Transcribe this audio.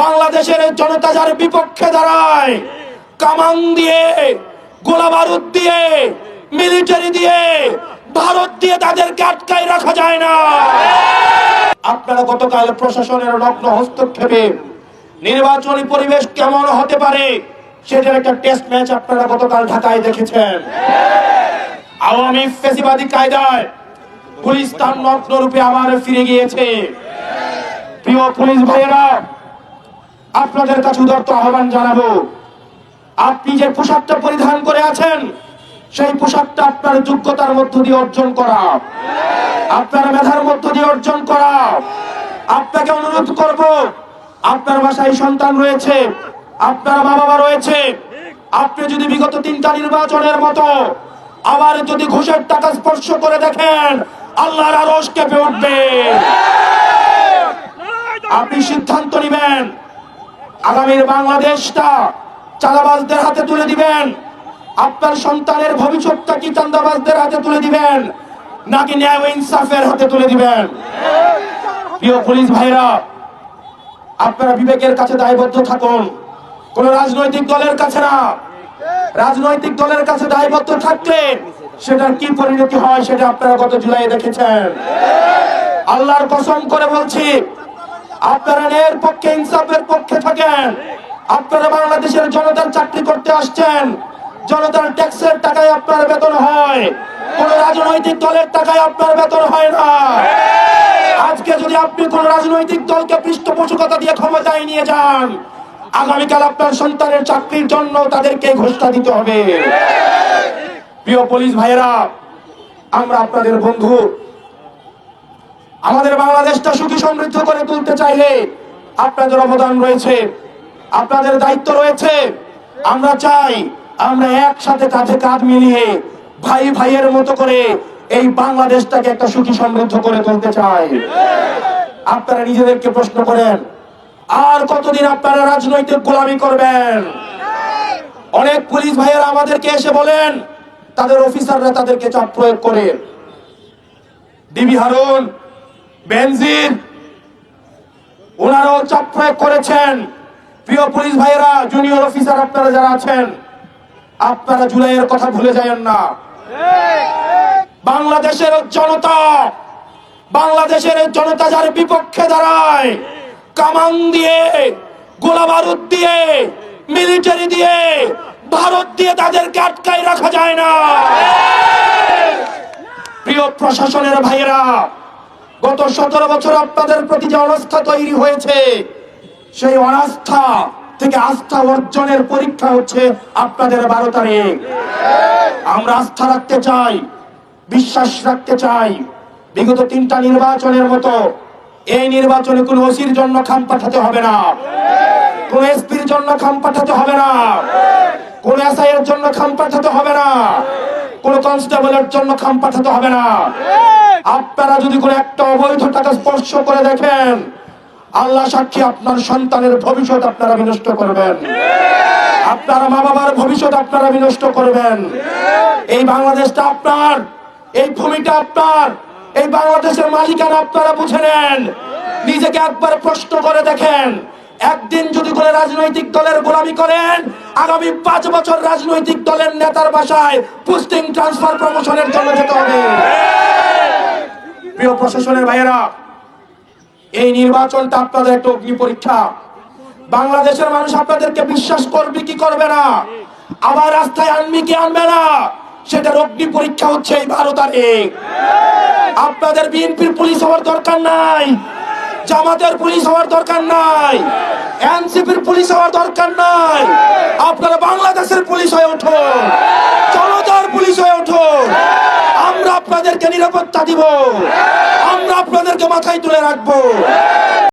বাংলাদেশের জনতা যার বিপক্ষে দাঁড়ায়, কামান দিয়ে, গোলা বারুদ দিয়ে, মিলিটারি দিয়ে, ভারত দিয়ে তাদেরকে আটকায় রাখা যায় না। আপনারা গতকাল প্রশাসনের নগ্ন হস্তক্ষেপে নির্বাচনী পরিবেশ কেমন হতে পারে সেটার একটা টেস্ট ম্যাচ আপনারা গতকাল ঢাকায় দেখেছেন। আওয়ামী ফ্যাসিবাদী কায়দায় পুলিশ তার নগ্ন রূপে আবার ফিরে গিয়েছে। প্রিয় পুলিশ ভাইয়েরা, আপনাদের কাছে উদারত আহ্বান জানাবো, আপনি যে পোশাকটা পরিধান করে আছেন সেই পোশাকটা আপনার যোগ্যতার মধ্য দিয়ে অর্জন করা, আপনার মেধার মধ্য দিয়ে অর্জন করা। আপনাকে অনুরোধ করব, আপনার বাসায় সন্তান রয়েছে, আপনার মা বাবা রয়েছে, আপনি যদি বিগত 3টা নির্বাচনের মতো আবার যদি ঘুষের টাকা স্পর্শ করে দেখেন, আল্লাহর আরশ কেঁপে উঠবে। আপনি সিদ্ধান্ত নেবেন আগামীর বাংলাদেশটা চাঁদাবাজদের হাতে তুলে দিবেন, আপনার সন্তানের ভবিষ্যৎটা কি চাঁদাবাজদের হাতে তুলে দিবেন নাকি ন্যায় ও ইনসাফের হাতে তুলে দিবেন? প্রিয় পুলিশ ভাইরা, আপনারা বিবেকের কাছে দায়বদ্ধ থাকুন, কোন রাজনৈতিক দলের কাছে না। রাজনৈতিক দলের কাছে দায়বদ্ধ থাকলে সেটার কি পরিণতি হয় সেটা আপনারা গত জুলাই দেখেছেন। আল্লাহর কসম করে বলছি, আপনারা ন্যায়ের পক্ষে, ইনসাফের পক্ষে থাকেন। আপনারা বাংলাদেশের জনতার চাকরি করতে আসছেন, জনতার ট্যাক্সের টাকায় আপনার বেতন হয়, কোন রাজনৈতিক দলের টাকায় আপনার বেতন হয় না। আজকে যদি আপনি কোন রাজনৈতিক দলকে পৃষ্ঠপোষকতা দিয়ে ক্ষমতায় নিয়ে যান, আগামীকাল আপনার সন্তানের চাকরির জন্য তাদেরকে ঘোষণা দিতে হবে। প্রিয় পুলিশ ভাইয়েরা, আমরা আপনাদের বন্ধু। আমাদের বাংলাদেশটা সুখী সমৃদ্ধ করে তুলতে চাইলে আপনাদের অবদান রয়েছে, আপনাদের দায়িত্ব রয়েছে। আমরা চাই আমরা একসাথে কাঁধে কাঁধ মিলিয়ে ভাই ভাইয়ের মতো করে এই বাংলাদেশটাকে একটা সুখী সমৃদ্ধ করে তুলতে চাই। আপনারা নিজেদেরকে প্রশ্ন করেন, আর কতদিন আপনারা রাজনৈতিক গোলামি করবেন? অনেক পুলিশ ভাইয়েরা আমাদেরকে এসে বলেন তাদের অফিসাররা তাদেরকে চাপ প্রয়োগ করে। ডিবি হারুন, বেনজির, ওনারাও চাপ প্রয়োগ করেছেন। প্রিয় পুলিশ ভাইয়েরা, জুনিয়র অফিসার আপনারা যারা আছেন, আপনারা জুলাইয়ের কথা ভুলে যাবেন না। বাংলাদেশের জনতা যার বিপক্ষে দাঁড়ায়, কামান দিয়ে, গোলা বারুদ দিয়ে, মিলিটারি দিয়ে, ভারত দিয়ে তাদেরকে আটকায় রাখা যায় না। প্রিয় প্রশাসনের ভাইয়েরা, গত 17 বছর আপনাদের প্রতি যে অনাস্থা তৈরি হয়েছে, সেই অনাস্থা থেকে আস্থা অর্জনের পরীক্ষা হচ্ছে আপনাদের 12 তারিখ। আমরা আস্থা রাখতে চাই, বিশ্বাস রাখতে চাই, বিগত 3টা নির্বাচনের মতো এই নির্বাচনে কোন ওসির জন্য খাম পাঠাতে হবে না, কোন এসপির জন্য খাম পাঠাতে হবে না, কোন এসআই এর জন্য খাম পাঠাতে হবে না, কোন কনস্টেবলের জন্য খাম পাঠাতে হবে না। আপনারা যদি কোনো একটা অবৈধ টাকা স্পর্শ করে দেখেন, আল্লাহ সাক্ষী, আপনার সন্তানের ভবিষ্যৎ আপনারা বিনষ্ট করবেন, আপনার মা বাবার ভবিষ্যৎ আপনারা বিনষ্ট করবেন। এই বাংলাদেশটা আপনার, এই ভূমিটা আপনার, এই বাংলাদেশের মালিকানা আপনারা বুঝে নেন। নিজেকে একবার প্রশ্ন করে দেখেন, একদিন যদি কোনো রাজনৈতিক দলের গোলামি করেন, আগামী 5 বছর রাজনৈতিক দলের নেতার বাসায় পোস্টিং, ট্রান্সফার, প্রমোশনের জন্য যেতে হবে। প্রিয় প্রশাসনের ভাইয়েরা, এই নির্বাচনটা আপনাদের একটা অগ্নি পরীক্ষা। বাংলাদেশের মানুষ আপনাদেরকে বিশ্বাস করবে কি করবে না, আবার রাস্তায় আনবে কি আনবে না, সেটার অগ্নি পরীক্ষা হচ্ছে এই 12 তারিখ। আপনাদের বিএনপির পুলিশ হওয়ার দরকার নাই, জামাতের পুলিশ হওয়ার দরকার নাই, এনসিপির পুলিশ হওয়ার দরকার নাই। আপনারা বাংলাদেশের পুলিশ হয়ে উঠুন, জনতার পুলিশ হয়ে উঠুন। আমরা আপনাদেরকে নিরাপত্তা দিব, আমরা আপনাদেরকে মাথায় তুলে রাখবো।